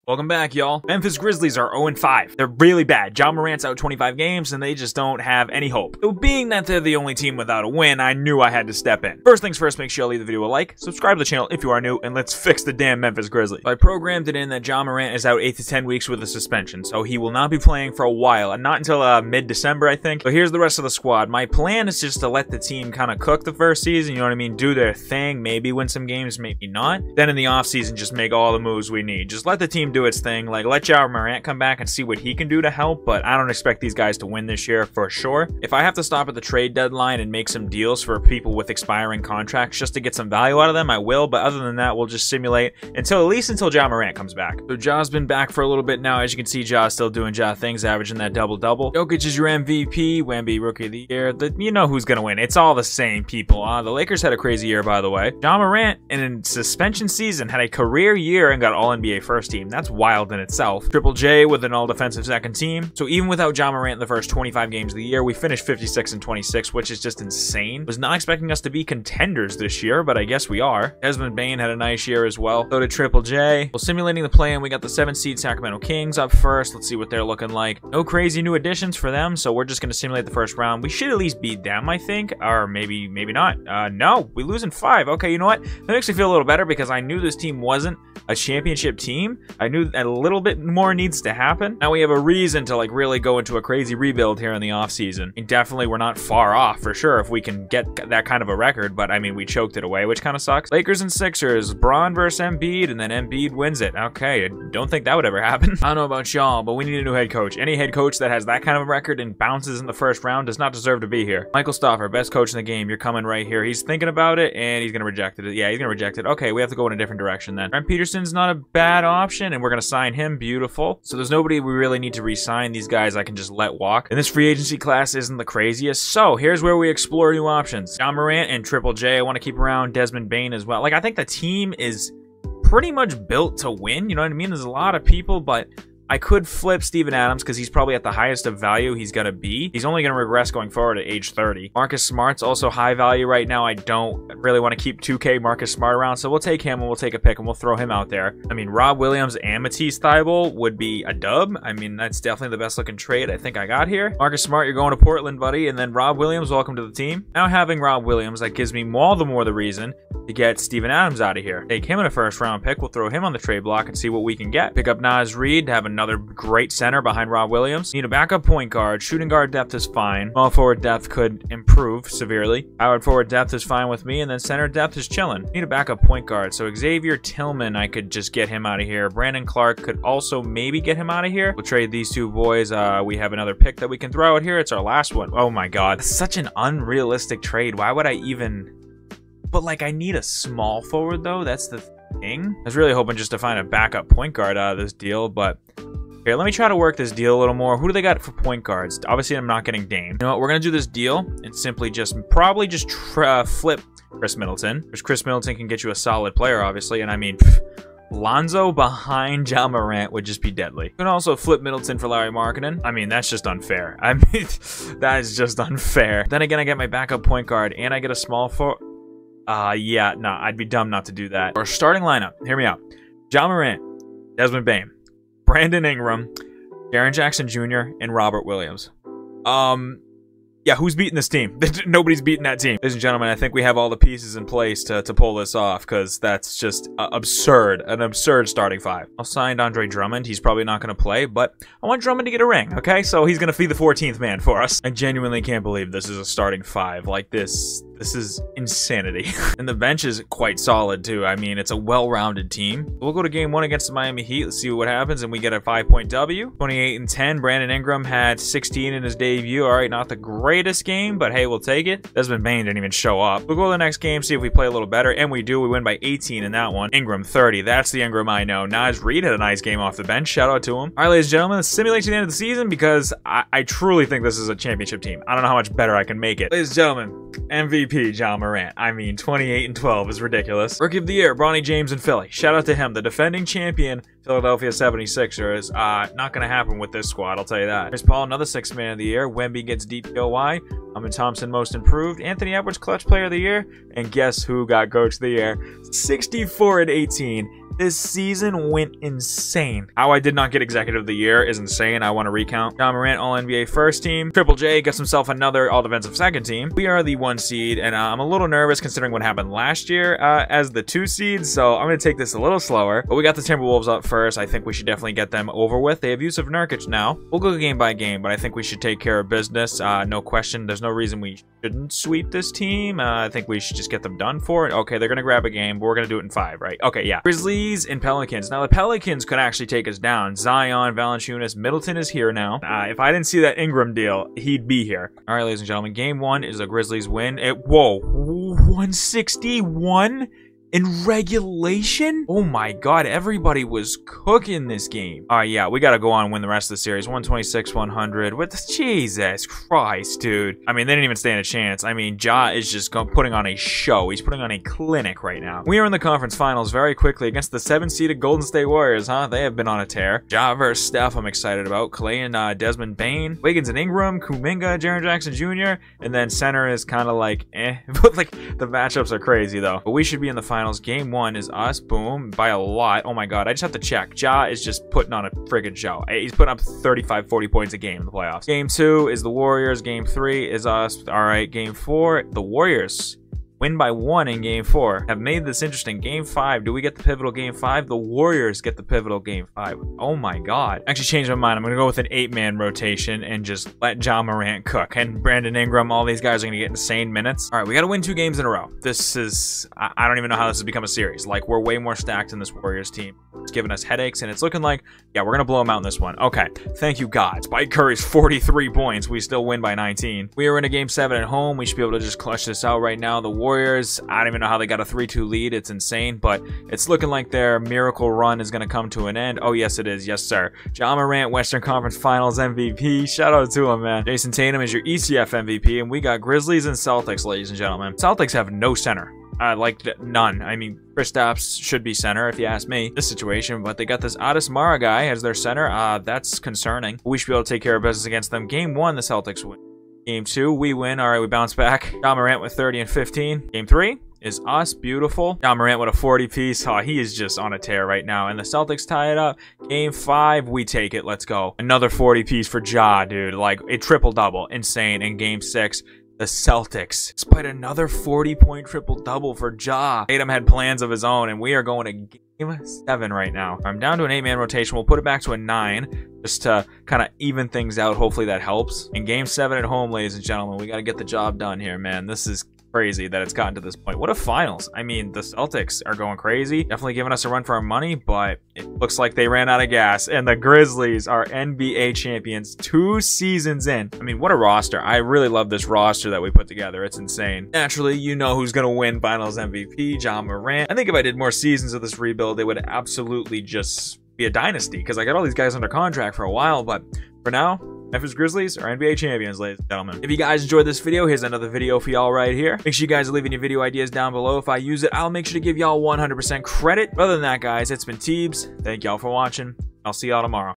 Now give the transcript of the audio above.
Welcome back, y'all. Memphis Grizzlies are 0-5. They're really bad. Ja Morant's out 25 games, and they just don't have any hope. So being that they're the only team without a win, I knew I had to step in. First things first, make sure you leave the video a like, subscribe to the channel if you are new, and let's fix the damn Memphis Grizzlies. I programmed it in that Ja Morant is out 8 to 10 weeks with a suspension, so he will not be playing for a while, and not until mid-December, I think. So here's the rest of the squad. My plan is just to let the team kind of cook the first season, you know what I mean? Do their thing, maybe win some games, maybe not. Then in the offseason, just make all the moves we need. Just let the team do its thing, like let Ja Morant come back and see what he can do to help, but I don't expect these guys to win this year for sure. If I have to stop at the trade deadline and make some deals for people with expiring contracts just to get some value out of them, I will, but other than that, we'll just simulate until at least Ja Morant comes back. So Ja's been back for a little bit now. As you can see, Ja's still doing Ja things, averaging that double-double. Jokic is your MVP, Wemby Rookie of the Year. You know who's gonna win. It's all the same people. The Lakers had a crazy year, by the way. Ja Morant, in suspension season, had a career year and got All-NBA first team. That's wild in itself. Triple J with an all-defensive second team. So even without Ja Morant in the first 25 games of the year, we finished 56-26, which is just insane. Was not expecting us to be contenders this year, but I guess we are. Desmond Bane had a nice year as well. So did Triple J. Well, simulating the play-in, we got the 7th seed Sacramento Kings up first. Let's see what they're looking like. No crazy new additions for them, so we're just going to simulate the first round. We should at least beat them, I think, or maybe not. No, we lose in 5. Okay, you know what? That makes me feel a little better because I knew this team wasn't a championship team. I knew a little bit more needs to happen. Now we have a reason to like really go into a crazy rebuild here in the offseason. And definitely we're not far off for sure if we can get that kind of a record, but I mean we choked it away, which kind of sucks. Lakers and Sixers, Bron versus Embiid, and then Embiid wins it. Okay, I don't think that would ever happen. I don't know about y'all, but we need a new head coach. Any head coach that has that kind of a record and bounces in the first round does not deserve to be here. Michael Stoffer, best coach in the game. You're coming right here. He's thinking about it and he's gonna reject it. Yeah, he's gonna reject it. Okay, we have to go in a different direction then. Trent Peterson's not a bad option and we're gonna sign him. Beautiful. So there's nobody we really need to re-sign. These guys I can just let walk. And this free agency class isn't the craziest. So here's where we explore new options. Ja Morant and Triple J I want to keep around. Desmond Bane as well. Like I think the team is pretty much built to win. You know what I mean? There's a lot of people, but I could flip Steven Adams because he's probably at the highest of value he's going to be. He's only going to regress going forward at age 30. Marcus Smart's also high value right now. I don't really want to keep 2K Marcus Smart around, so we'll take him and we'll take a pick and we'll throw him out there. I mean, Rob Williams and Matisse Thybulle would be a dub. I mean, that's definitely the best looking trade I think I got here. Marcus Smart, you're going to Portland, buddy, and then Rob Williams, welcome to the team. Now having Rob Williams, that gives me all the more the reason to get Steven Adams out of here. Take him in a first round pick. We'll throw him on the trade block and see what we can get. Pick up Naz Reid to have another great center behind Rob Williams. Need a backup point guard. Shooting guard depth is fine. Small forward depth could improve severely. Powered forward depth is fine with me, and then center depth is chilling. Need a backup point guard. So Xavier Tillman, I could just get him out of here. Brandon Clark could also maybe get him out of here. We'll trade these two boys. We have another pick that we can throw out here. It's our last one. Oh my god. That's such an unrealistic trade. Why would I even... But like I need a small forward though. That's the thing. I was really hoping just to find a backup point guard out of this deal, but... Here, let me try to work this deal a little more. Who do they got for point guards? Obviously, I'm not getting Dame. You know what? We're going to do this deal and simply probably just flip Chris Middleton. Because Chris Middleton can get you a solid player, obviously. And I mean, Lonzo behind Ja Morant would just be deadly. You can also flip Middleton for Larry Markkinen. I mean, that's just unfair. I mean, that is just unfair. Then again, I get my backup point guard and I get a small forward. Yeah, nah, I'd be dumb not to do that. Our starting lineup, hear me out. Ja Morant, Desmond Bane, Brandon Ingram, Jaren Jackson Jr., and Robert Williams. Yeah, who's beating this team? Nobody's beating that team. Ladies and gentlemen, I think we have all the pieces in place to pull this off, because that's just absurd. An absurd starting 5. I'll sign Andre Drummond. He's probably not going to play, but I want Drummond to get a ring, okay? So he's going to feed the 14th man for us. I genuinely can't believe this is a starting 5 like this. This is insanity. And the bench is quite solid, too. I mean, it's a well-rounded team. We'll go to game 1 against the Miami Heat. Let's see what happens, and we get a 5-point W. 28-10. Brandon Ingram had 16 in his debut. All right, not the greatest game, but hey, we'll take it. Desmond Bane didn't even show up. We'll go to the next game, see if we play a little better, and we do. We win by 18 in that one. Ingram, 30. That's the Ingram I know. Naz Reid had a nice game off the bench. Shout out to him. All right, ladies and gentlemen, let's simulate to the end of the season because I truly think this is a championship team. I don't know how much better I can make it. Ladies and gentlemen, MVP Ja Morant. I mean, 28-12 is ridiculous. Rookie of the Year, Bronny James in Philly. Shout out to him, the defending champion, Philadelphia 76ers. Not going to happen with this squad, I'll tell you that. Chris Paul, another 6th man of the year. Wemby gets DPOY. Amin Thompson, most improved. Anthony Edwards, clutch player of the year. And guess who got coach of the year? 64-18. This season went insane. How I did not get Executive of the Year is insane. I want to recount. Ja Morant, All-NBA first team. Triple J gets himself another All-Defensive second team. We are the 1 seed, and I'm a little nervous considering what happened last year as the 2 seed, so I'm going to take this a little slower. But we got the Timberwolves up first. I think we should definitely get them over with. They have Yusuf Nurkic now. We'll go game by game, but I think we should take care of business. No question. There's no reason we shouldn't sweep this team. I think we should just get them done for it. Okay, they're going to grab a game, but we're going to do it in 5, right? Okay, yeah. Grizzlies and Pelicans. Now, the Pelicans could actually take us down. Zion, Valanciunas, Middleton is here now. If I didn't see that Ingram deal, he'd be here. All right, ladies and gentlemen, game 1 is a Grizzlies win. Whoa, 161? In regulation? Oh my god, everybody was cooking this game. Alright, yeah, we gotta go on and win the rest of the series. 126, 100. What the, Jesus Christ, dude. I mean, they didn't even stand a chance. I mean, Ja is just putting on a show. He's putting on a clinic right now. We are in the conference finals very quickly against the 7-seeded Golden State Warriors, huh? They have been on a tear. Ja versus Steph, I'm excited about. Clay and Desmond Bane. Wiggins and Ingram. Kuminga, Jaren Jackson Jr. And then center is kind of like, eh. But like, the matchups are crazy, though. But we should be in the finals. Game 1 is us. Boom. By a lot. Oh my god. I just have to check. Ja is just putting on a friggin' show. He's putting up 35, 40 points a game in the playoffs. Game 2 is the Warriors. Game 3 is us. Alright. Game 4, the Warriors win by 1 in game 4. Have made this interesting. Game 5. Do we get the pivotal game 5? The Warriors get the pivotal game 5. Oh my god. Actually changed my mind. I'm going to go with an 8-man rotation and just let Ja Morant cook. And Brandon Ingram, all these guys are going to get insane minutes. All right, we got to win 2 games in a row. This is, I don't even know how this has become a series. Like, we're way more stacked in this Warriors team. It's giving us headaches, and it's looking like, yeah, we're going to blow them out in this one. Okay, thank you, God. Spike Curry's 43 points. We still win by 19. We are in a game 7 at home. We should be able to just clutch this out right now. The Warriors, I don't even know how they got a 3-2 lead. It's insane, but it's looking like their miracle run is going to come to an end. Oh, yes, it is. Yes, sir. Ja Morant, Western Conference Finals MVP. Shout out to him, man. Jason Tatum is your ECF MVP, and we got Grizzlies and Celtics, ladies and gentlemen. Celtics have no center. Like, none. I mean, Kristaps should be center, if you ask me, this situation, but they got this Addis Mara guy as their center. That's concerning. We should be able to take care of business against them. Game 1, the Celtics win. Game 2, we win. All right, we bounce back. Ja Morant with 30 and 15. Game 3 is us. Beautiful. Ja Morant with a 40-piece. Oh, he is just on a tear right now. And the Celtics tie it up. Game 5, we take it. Let's go. Another 40-piece for Ja, dude. Like, a triple-double. Insane. In Game 6, the Celtics, despite another 40-point triple-double for Ja. Tatum had plans of his own, and we are going to Game 7 right now. I'm down to an 8-man rotation. We'll put it back to a 9 just to kind of even things out. Hopefully that helps. In Game 7 at home, ladies and gentlemen, we got to get the job done here, man. This is crazy that it's gotten to this point. What a finals. I mean, the Celtics are going crazy. Definitely giving us a run for our money, but it looks like they ran out of gas. And the Grizzlies are NBA champions 2 seasons in. I mean, what a roster. I really love this roster that we put together. It's insane. Naturally, you know who's going to win finals MVP, Ja Morant. I think if I did more seasons of this rebuild, they would absolutely just be a dynasty because I got all these guys under contract for a while, but for now, Memphis Grizzlies are NBA champions, ladies and gentlemen. If you guys enjoyed this video, here's another video for y'all right here. Make sure you guys are leaving your video ideas down below. If I use it, I'll make sure to give y'all 100% credit. Other than that, guys, it's been Teebs. Thank y'all for watching. I'll see y'all tomorrow.